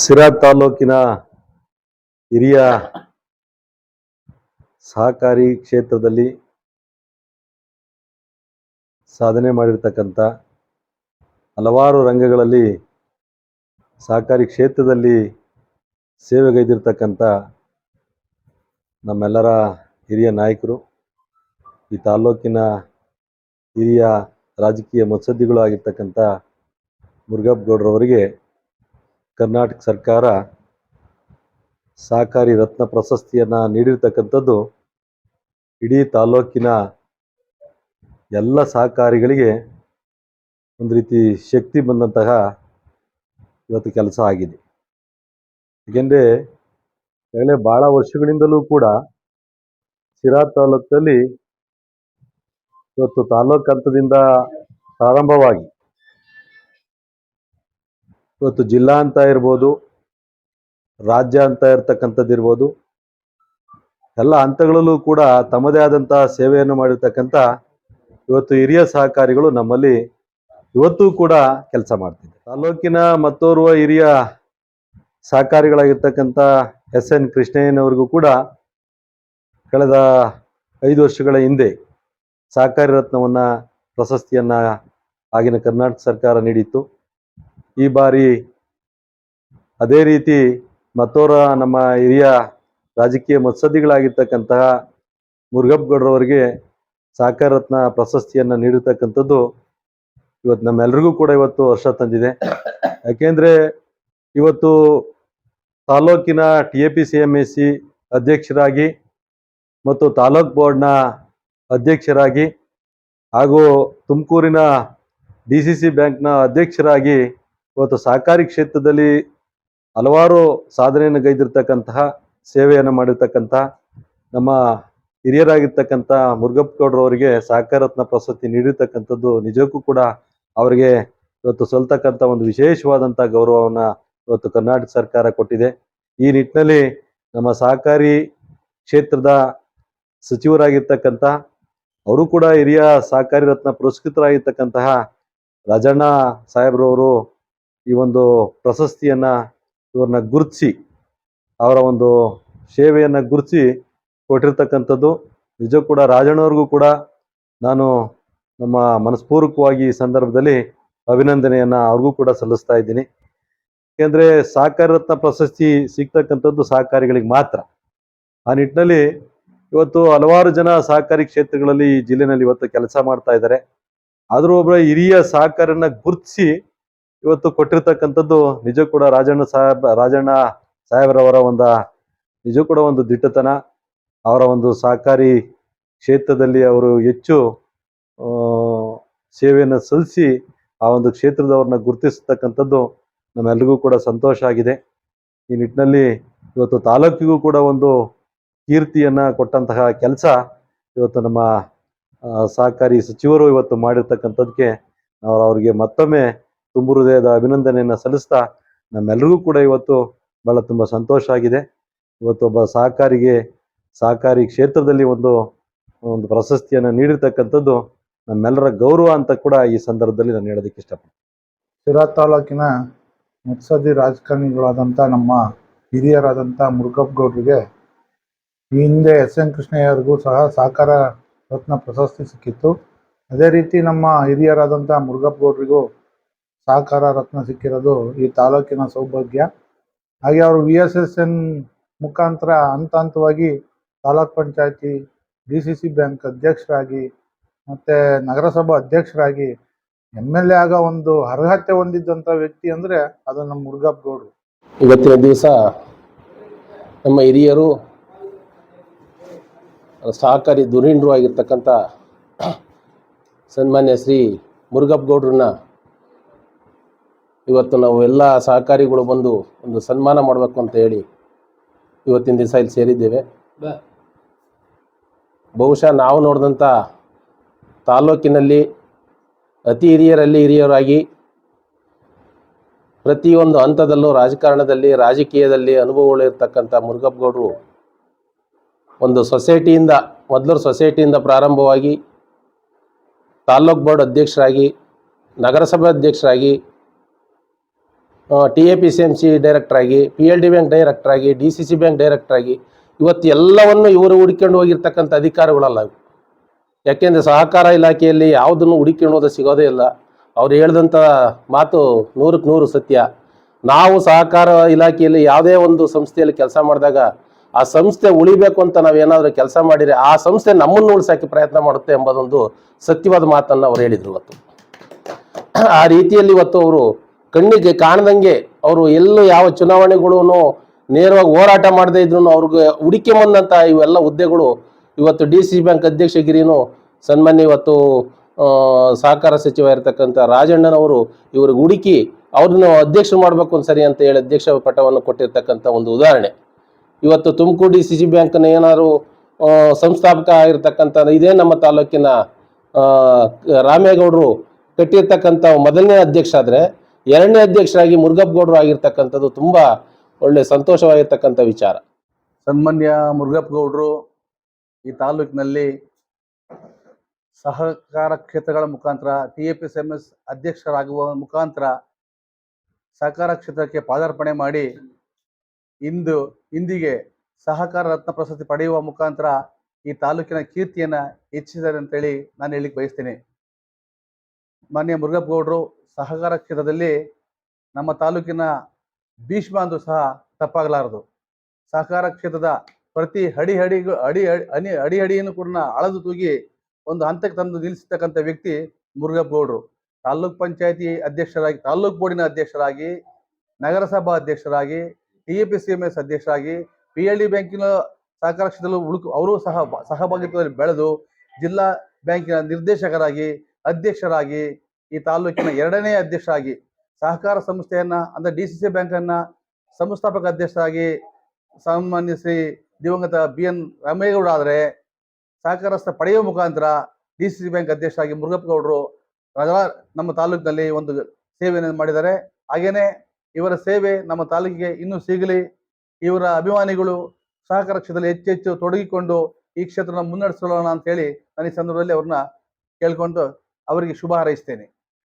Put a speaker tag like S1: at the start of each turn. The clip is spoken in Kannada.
S1: ಸಿರಾ ತಾಲೂಕಿನ ಹಿರಿಯ ಸಹಕಾರಿ ಕ್ಷೇತ್ರದಲ್ಲಿ ಸಾಧನೆ ಮಾಡಿರ್ತಕ್ಕಂಥ ಹಲವಾರು ರಂಗಗಳಲ್ಲಿ ಸಹಕಾರಿ ಕ್ಷೇತ್ರದಲ್ಲಿ ಸೇವೆಗೈದಿರ್ತಕ್ಕಂಥ ನಮ್ಮೆಲ್ಲರ ಹಿರಿಯ ನಾಯಕರು, ಈ ತಾಲೂಕಿನ ಹಿರಿಯ ರಾಜಕೀಯ ಮುತ್ಸದ್ದಿಗಳು ಆಗಿರ್ತಕ್ಕಂಥ ಮುರುಗಪ್ಪ ಗೌಡ್ರವರಿಗೆ ಕರ್ನಾಟಕ ಸರ್ಕಾರ ಸಹಕಾರಿ ರತ್ನ ಪ್ರಶಸ್ತಿಯನ್ನು ನೀಡಿರ್ತಕ್ಕಂಥದ್ದು ಇಡೀ ತಾಲೂಕಿನ ಎಲ್ಲ ಸಹಕಾರಿಗಳಿಗೆ ಒಂದು ರೀತಿ ಶಕ್ತಿ ಬಂದಂತಹ ಇವತ್ತು ಕೆಲಸ ಆಗಿದೆ. ಏಕೆಂದರೆ ಈಗಲೇ ಭಾಳ ವರ್ಷಗಳಿಂದಲೂ ಕೂಡ ಸಿರಾ ತಾಲೂಕಿನಲ್ಲಿ ಇವತ್ತು ತಾಲೂಕು ಹಂತದಿಂದ ಪ್ರಾರಂಭವಾಗಿ ಇವತ್ತು ಜಿಲ್ಲಾ ಅಂತ ಇರ್ಬೋದು, ರಾಜ್ಯ ಅಂತ ಇರ್ತಕ್ಕಂಥದ್ದು ಇರ್ಬೋದು, ಎಲ್ಲ ಹಂತಗಳಲ್ಲೂ ಕೂಡ ತಮ್ಮದೇ ಆದಂಥ ಸೇವೆಯನ್ನು ಮಾಡಿರ್ತಕ್ಕಂಥ ಇವತ್ತು ಹಿರಿಯ ಸಹಕಾರಿಗಳು ನಮ್ಮಲ್ಲಿ ಇವತ್ತೂ ಕೂಡ ಕೆಲಸ ಮಾಡ್ತಿದ್ದಾರೆ. ತಾಲೂಕಿನ ಮತ್ತೋರ್ವ ಹಿರಿಯ ಸಹಕಾರಿಗಳಾಗಿರ್ತಕ್ಕಂಥ ಎಸ್.ಎನ್. ಕೃಷ್ಣಯ್ಯನವರಿಗೂ ಕೂಡ ಕಳೆದ 5 ವರ್ಷಗಳ ಹಿಂದೆ ಸಹಕಾರಿ ರತ್ನವನ್ನು ಪ್ರಶಸ್ತಿಯನ್ನು ಆಗಿನ ಕರ್ನಾಟಕ ಸರ್ಕಾರ ನೀಡಿತ್ತು. ಈ ಬಾರಿ ಅದೇ ರೀತಿ ಮತ್ತೋರ ನಮ್ಮ ಹಿರಿಯ ರಾಜಕೀಯ ಮುತ್ಸದ್ದಿಗಳಾಗಿರ್ತಕ್ಕಂತಹ ಮುರುಗಪ್ಪ ಗೌಡ್ರವರಿಗೆ ಸಹಕಾರ ರತ್ನ ಪ್ರಶಸ್ತಿಯನ್ನು ನೀಡಿರ್ತಕ್ಕಂಥದ್ದು ಇವತ್ತು ನಮ್ಮೆಲ್ಲರಿಗೂ ಕೂಡ ಇವತ್ತು ಹರ್ಷ ತಂದಿದೆ. ಯಾಕೆಂದರೆ ಇವತ್ತು ತಾಲೂಕಿನ TAPCMSC ಅಧ್ಯಕ್ಷರಾಗಿ ಮತ್ತು ತಾಲೂಕ್ ಬೋರ್ಡ್ನ ಅಧ್ಯಕ್ಷರಾಗಿ ಹಾಗೂ ತುಮಕೂರಿನ DCC ಬ್ಯಾಂಕ್ನ ಅಧ್ಯಕ್ಷರಾಗಿ ಇವತ್ತು ಸಹಕಾರಿ ಕ್ಷೇತ್ರದಲ್ಲಿ ಹಲವಾರು ಸಾಧನೆಯನ್ನು ಗೈದಿರ್ತಕ್ಕಂತಹ ಸೇವೆಯನ್ನು ಮಾಡಿರ್ತಕ್ಕಂಥ ನಮ್ಮ ಹಿರಿಯರಾಗಿರ್ತಕ್ಕಂಥ ಮುರುಗಪ್ಪ ಗೌಡ್ರವರಿಗೆ ಸಹಕಾರ ರತ್ನ ಪ್ರಶಸ್ತಿ ನೀಡಿರ್ತಕ್ಕಂಥದ್ದು ನಿಜಕ್ಕೂ ಕೂಡ ಅವರಿಗೆ ಇವತ್ತು ಸಲ್ತಕ್ಕಂಥ ಒಂದು ವಿಶೇಷವಾದಂಥ ಗೌರವವನ್ನು ಇವತ್ತು ಕರ್ನಾಟಕ ಸರ್ಕಾರ ಕೊಟ್ಟಿದೆ. ಈ ನಿಟ್ಟಿನಲ್ಲಿ ನಮ್ಮ ಸಹಕಾರಿ ಕ್ಷೇತ್ರದ ಸಚಿವರಾಗಿರ್ತಕ್ಕಂಥ ಅವರು ಕೂಡ ಹಿರಿಯ ಸಹಕಾರಿ ರತ್ನ ಪುರಸ್ಕೃತರಾಗಿರ್ತಕ್ಕಂತಹ ರಾಜಣ್ಣ ಸಾಹೇಬ್ರವರು ಈ ಒಂದು ಪ್ರಶಸ್ತಿಯನ್ನು ಇವ್ರನ್ನ ಗುರುತಿಸಿ ಅವರ ಒಂದು ಸೇವೆಯನ್ನು ಗುರುತಿಸಿ ಕೊಟ್ಟಿರ್ತಕ್ಕಂಥದ್ದು ನಿಜ ಕೂಡ ರಾಜಣ್ಣವ್ರಿಗೂ ಕೂಡ ನಾನು ನಮ್ಮ ಮನಸ್ಪೂರ್ವಕವಾಗಿ ಈ ಸಂದರ್ಭದಲ್ಲಿ ಅಭಿನಂದನೆಯನ್ನು ಅವ್ರಿಗೂ ಕೂಡ ಸಲ್ಲಿಸ್ತಾ ಇದ್ದೀನಿ. ಏಕೆಂದರೆ ಸಹಕಾರಿ ರತ್ನ ಪ್ರಶಸ್ತಿ ಸಿಗ್ತಕ್ಕಂಥದ್ದು ಸಹಕಾರಿಗಳಿಗೆ ಮಾತ್ರ. ಆ ನಿಟ್ಟಿನಲ್ಲಿ ಇವತ್ತು ಹಲವಾರು ಜನ ಸಹಕಾರಿ ಕ್ಷೇತ್ರಗಳಲ್ಲಿ ಈ ಜಿಲ್ಲೆನಲ್ಲಿ ಇವತ್ತು ಕೆಲಸ ಮಾಡ್ತಾ ಇದ್ದಾರೆ. ಆದರೂ ಒಬ್ಬ ಹಿರಿಯ ಸಹಕಾರನ ಗುರುತಿಸಿ ಇವತ್ತು ಕೊಟ್ಟಿರ್ತಕ್ಕಂಥದ್ದು ನಿಜ ಕೂಡ ರಾಜಣ್ಣ ಸಾಹೇಬ್ರವರ ನಿಜ ಕೂಡ ಒಂದು ದಿಟ್ಟತನ. ಅವರ ಒಂದು ಸಹಕಾರಿ ಕ್ಷೇತ್ರದಲ್ಲಿ ಅವರು ಹೆಚ್ಚು ಸೇವೆಯನ್ನು ಸಲ್ಲಿಸಿ ಆ ಒಂದು ಕ್ಷೇತ್ರದವ್ರನ್ನ ಗುರುತಿಸ್ತಕ್ಕಂಥದ್ದು ನಮ್ಮೆಲ್ಲರಿಗೂ ಕೂಡ ಸಂತೋಷ ಆಗಿದೆ. ಈ ನಿಟ್ಟಿನಲ್ಲಿ ಇವತ್ತು ತಾಲೂಕಿಗೂ ಕೂಡ ಒಂದು ಕೀರ್ತಿಯನ್ನು ಕೊಟ್ಟಂತಹ ಕೆಲಸ ಇವತ್ತು ನಮ್ಮ ಸಹಕಾರಿ ಸಚಿವರು ಇವತ್ತು ಮಾಡಿರ್ತಕ್ಕಂಥದ್ದಕ್ಕೆ ನಾವು ಅವರಿಗೆ ಮತ್ತೊಮ್ಮೆ ತುಂಬು ಹೃದಯದ ಅಭಿನಂದನೆಯನ್ನು ಸಲ್ಲಿಸ್ತಾ ನಮ್ಮೆಲ್ಲರಿಗೂ ಕೂಡ ಇವತ್ತು ಭಾಳ ತುಂಬ ಸಂತೋಷ ಆಗಿದೆ. ಇವತ್ತು ಒಬ್ಬ ಸಹಕಾರಿ ಕ್ಷೇತ್ರದಲ್ಲಿ ಒಂದು ಪ್ರಶಸ್ತಿಯನ್ನು ನೀಡಿರ್ತಕ್ಕಂಥದ್ದು ನಮ್ಮೆಲ್ಲರ ಗೌರವ ಅಂತ ಕೂಡ ಈ ಸಂದರ್ಭದಲ್ಲಿ ನಾನು ಹೇಳೋದಕ್ಕೆ ಇಷ್ಟಪಡ್ತೀನಿ.
S2: ಸಿರಾ ತಾಲೂಕಿನ ಮುತ್ಸದ್ದಿ ರಾಜಕಾರಣಿಗಳಾದಂಥ ನಮ್ಮ ಹಿರಿಯರಾದಂಥ ಮುರುಗಪ್ಪ ಗೌಡ್ರಿಗೆ ಈ ಹಿಂದೆ ಎಸ್.ಎನ್. ಕೃಷ್ಣಯ್ಯವ್ರಿಗೂ ಸಹ ಸಹಕಾರ ರತ್ನ ಪ್ರಶಸ್ತಿ ಸಿಕ್ಕಿತ್ತು. ಅದೇ ರೀತಿ ನಮ್ಮ ಹಿರಿಯರಾದಂಥ ಮುರುಗಪ್ಪ ಗೌಡ್ರಿಗೂ ಸಹಕಾರ ರತ್ನ ಸಿಕ್ಕಿರೋದು ಈ ತಾಲೂಕಿನ ಸೌಭಾಗ್ಯ. ಹಾಗೆ ಅವರು VSSN ಮುಖಾಂತರ ಹಂತವಾಗಿ ತಾಲೂಕ್ ಪಂಚಾಯತಿ DCC ಬ್ಯಾಂಕ್ ಅಧ್ಯಕ್ಷರಾಗಿ ಮತ್ತು ನಗರಸಭಾ ಅಧ್ಯಕ್ಷರಾಗಿ MLA ಆಗೋ ಒಂದು ಅರ್ಹತೆ ಹೊಂದಿದ್ದಂಥ ವ್ಯಕ್ತಿ ಅಂದರೆ ಅದು ನಮ್ಮ ಮುರುಗಪ್ಪ ಗೌಡ್ರು.
S3: ಇವತ್ತಿನ ದಿವಸ ನಮ್ಮ ಹಿರಿಯರು ಸಹಕಾರಿ ಧುರೀಣರು ಆಗಿರ್ತಕ್ಕಂಥ ಸನ್ಮಾನ್ಯ ಶ್ರೀ ಮುರುಗಪ್ಪ ಗೌಡ್ರನ್ನ ಇವತ್ತು ನಾವು ಎಲ್ಲ ಸಹಕಾರಿಗಳು ಬಂದು ಒಂದು ಸನ್ಮಾನ ಮಾಡಬೇಕು ಅಂತ ಹೇಳಿ ಇವತ್ತಿನ ದಿವಸ ಇಲ್ಲಿ ಸೇರಿದ್ದೇವೆ. ಬಹುಶಃ ನಾವು ನೋಡಿದಂಥ ತಾಲೂಕಿನಲ್ಲಿ ಅತಿ ಹಿರಿಯರಲ್ಲಿ ಹಿರಿಯರಾಗಿ ಪ್ರತಿಯೊಂದು ಹಂತದಲ್ಲೂ ರಾಜಕಾರಣದಲ್ಲಿ ರಾಜಕೀಯದಲ್ಲಿ ಅನುಭವಗಳಿರ್ತಕ್ಕಂಥ ಮುರುಗಪ್ಪ ಗೌಡರು ಒಂದು ಮೊದಲು ಸೊಸೈಟಿಯಿಂದ ಪ್ರಾರಂಭವಾಗಿ ತಾಲ್ಲೂಕು ಬೋರ್ಡ್ ಅಧ್ಯಕ್ಷರಾಗಿ ನಗರಸಭೆ ಅಧ್ಯಕ್ಷರಾಗಿ TAPCMC ಡೈರೆಕ್ಟರ್ ಆಗಿ, PLD ಬ್ಯಾಂಕ್ ಡೈರೆಕ್ಟರ್ ಆಗಿ, DCC ಬ್ಯಾಂಕ್ ಡೈರೆಕ್ಟರ್ ಆಗಿ ಇವತ್ತು ಎಲ್ಲವನ್ನು ಇವರು ಹುಡುಕೊಂಡು ಹೋಗಿರ್ತಕ್ಕಂಥ ಅಧಿಕಾರಿಗಳಲ್ಲ ಇವು. ಯಾಕೆಂದರೆ ಸಹಕಾರ ಇಲಾಖೆಯಲ್ಲಿ ಯಾವುದನ್ನು ಹುಡುಕೊಂಡು ಸಿಗೋದೇ ಇಲ್ಲ. ಅವ್ರು ಹೇಳಿದಂಥ ಮಾತು 100ಕ್ಕೆ 100 ಸತ್ಯ. ನಾವು ಸಹಕಾರ ಇಲಾಖೆಯಲ್ಲಿ ಯಾವುದೇ ಒಂದು ಸಂಸ್ಥೆಯಲ್ಲಿ ಕೆಲಸ ಮಾಡಿದಾಗ ಆ ಸಂಸ್ಥೆ ಉಳಿಬೇಕು ಅಂತ ನಾವೇನಾದರೂ ಕೆಲಸ ಮಾಡಿದರೆ ಆ ಸಂಸ್ಥೆ ನಮ್ಮನ್ನು ಉಳಿಸೋಕ್ಕೆ ಪ್ರಯತ್ನ ಮಾಡುತ್ತೆ ಎಂಬುದೊಂದು ಸತ್ಯವಾದ ಮಾತನ್ನು ಅವ್ರು ಹೇಳಿದರು ಇವತ್ತು. ಆ ರೀತಿಯಲ್ಲಿ ಇವತ್ತು ಅವರು ಕಣ್ಣಿಗೆ ಕಾಣದಂಗೆ ಅವರು ಎಲ್ಲೂ ಯಾವ ಚುನಾವಣೆಗಳೂ ನೇರವಾಗಿ ಹೋರಾಟ ಮಾಡದೇ ಇದ್ರು ಅವ್ರಿಗೆ ಹುಡುಕಿ ಬಂದಂಥ ಇವೆಲ್ಲ ಹುದ್ದೆಗಳು ಇವತ್ತು DCC ಬ್ಯಾಂಕ್ ಅಧ್ಯಕ್ಷಗಿರಿನೂ ಸನ್ಮಾನ್ಯ ಇವತ್ತು ಸಹಕಾರ ಸಚಿವ ಇರತಕ್ಕಂಥ ರಾಜಣ್ಣನವರು ಇವ್ರಿಗೆ ಹುಡುಕಿ ಅವ್ರನ್ನ ಅಧ್ಯಕ್ಷ ಮಾಡಬೇಕು ಒಂದ್ಸರಿ ಅಂತ ಹೇಳಿ ಅಧ್ಯಕ್ಷ ಪಟ್ಟವನ್ನು ಕೊಟ್ಟಿರ್ತಕ್ಕಂಥ ಒಂದು ಉದಾಹರಣೆ. ಇವತ್ತು ತುಮಕೂರು DCC ಬ್ಯಾಂಕ್ನ ಏನಾದ್ರು ಸಂಸ್ಥಾಪಕ ಆಗಿರ್ತಕ್ಕಂಥ ಇದೇ ನಮ್ಮ ತಾಲೂಕಿನ ರಾಮೇಗೌಡರು ಕಟ್ಟಿರ್ತಕ್ಕಂಥ ಮೊದಲನೇ ಅಧ್ಯಕ್ಷ ಆದರೆ, ಎರಡನೇ ಅಧ್ಯಕ್ಷರಾಗಿ ಮುರುಗಪ್ಪ ಗೌಡರು ಆಗಿರ್ತಕ್ಕಂಥದ್ದು ತುಂಬ ಒಳ್ಳೆ ಸಂತೋಷವಾಗಿರ್ತಕ್ಕಂಥ ವಿಚಾರ.
S4: ಸನ್ಮಾನ್ಯ ಮುರುಗಪ್ಪ ಗೌಡರು ಈ ತಾಲೂಕಿನಲ್ಲಿ ಸಹಕಾರ ಕ್ಷೇತ್ರಗಳ ಮುಖಾಂತರ TAPCMS ಅಧ್ಯಕ್ಷರಾಗುವ ಮುಖಾಂತರ ಸಹಕಾರ ಕ್ಷೇತ್ರಕ್ಕೆ ಪಾದಾರ್ಪಣೆ ಮಾಡಿ ಇಂದಿಗೆ ಸಹಕಾರ ರತ್ನ ಪ್ರಶಸ್ತಿ ಪಡೆಯುವ ಮುಖಾಂತರ ಈ ತಾಲೂಕಿನ ಕೀರ್ತಿಯನ್ನು ಹೆಚ್ಚಿಸಿದ್ದಾರೆ ಅಂತೇಳಿ ನಾನು ಹೇಳಿಕ್ಕೆ ಬಯಸ್ತೇನೆ. ಮಾನ್ಯ ಮುರುಗಪ್ಪ ಗೌಡರು ಸಹಕಾರ ಕ್ಷೇತ್ರದಲ್ಲಿ ನಮ್ಮ ತಾಲೂಕಿನ ಭೀಷ್ಮ ಅಂದ್ರೂ ಸಹ ತಪ್ಪಾಗಲಾರದು. ಸಹಕಾರ ಕ್ಷೇತ್ರದ ಪ್ರತಿ ಅಡಿಯನ್ನು ಕೂಡ ಅಳದು ತೂಗಿ ಒಂದು ಹಂತಕ್ಕೆ ತಂದು ನಿಲ್ಲಿಸತಕ್ಕಂಥ ವ್ಯಕ್ತಿ ಮುರುಗಪ್ಪ ಗೌಡರು. ತಾಲ್ಲೂಕ್ ಪಂಚಾಯತಿ ಅಧ್ಯಕ್ಷರಾಗಿ, ತಾಲ್ಲೂಕ್ ಬೋರ್ಡಿನ ಅಧ್ಯಕ್ಷರಾಗಿ, ನಗರಸಭಾ ಅಧ್ಯಕ್ಷರಾಗಿ, TAPCMS ಅಧ್ಯಕ್ಷರಾಗಿ, PLD ಬ್ಯಾಂಕಿನ ಸಹಕಾರ ಕ್ಷೇತ್ರದಲ್ಲಿ ಅವರು ಸಹಭಾಗಿತ್ವದಲ್ಲಿ ಬೆಳೆದು ಜಿಲ್ಲಾ ಬ್ಯಾಂಕಿನ ನಿರ್ದೇಶಕರಾಗಿ, ಅಧ್ಯಕ್ಷರಾಗಿ, ಈ ತಾಲೂಕಿನ 2ನೇ ಅಧ್ಯಕ್ಷರಾಗಿ, ಸಹಕಾರ ಸಂಸ್ಥೆಯನ್ನ ಅಂದರೆ DCC ಬ್ಯಾಂಕನ್ನು ಸಂಸ್ಥಾಪಕ ಅಧ್ಯಕ್ಷರಾಗಿ ಸನ್ಮಾನ್ಯ ಶ್ರೀ ದಿವಂಗತ BN ರಾಮೇಗೌಡ ಆದರೆ, ಸಹಕಾರಸ್ಥ ಪಡೆಯುವ ಮುಖಾಂತರ DCC ಬ್ಯಾಂಕ್ ಅಧ್ಯಕ್ಷರಾಗಿ ಮುರುಗಪ್ಪ ಗೌಡರು ನಮ್ಮ ತಾಲೂಕಿನಲ್ಲಿ ಒಂದು ಸೇವೆಯನ್ನು ಮಾಡಿದ್ದಾರೆ. ಹಾಗೇನೆ ಇವರ ಸೇವೆ ನಮ್ಮ ತಾಲೂಕಿಗೆ ಇನ್ನೂ ಸಿಗಲಿ, ಇವರ ಅಭಿಮಾನಿಗಳು ಸಹಕಾರ ಕ್ಷೇತ್ರದಲ್ಲಿ ಹೆಚ್ಚೆಚ್ಚು ತೊಡಗಿಕೊಂಡು ಈ ಕ್ಷೇತ್ರನ ಮುನ್ನಡೆಸೋಣ ಅಂತೇಳಿ ನಾನು ಈ ಸಂದರ್ಭದಲ್ಲಿ ಅವ್ರನ್ನ ಕೇಳ್ಕೊಂಡು ಅವರಿಗೆ ಶುಭ ಹಾರೈಸ್ತೇನೆ.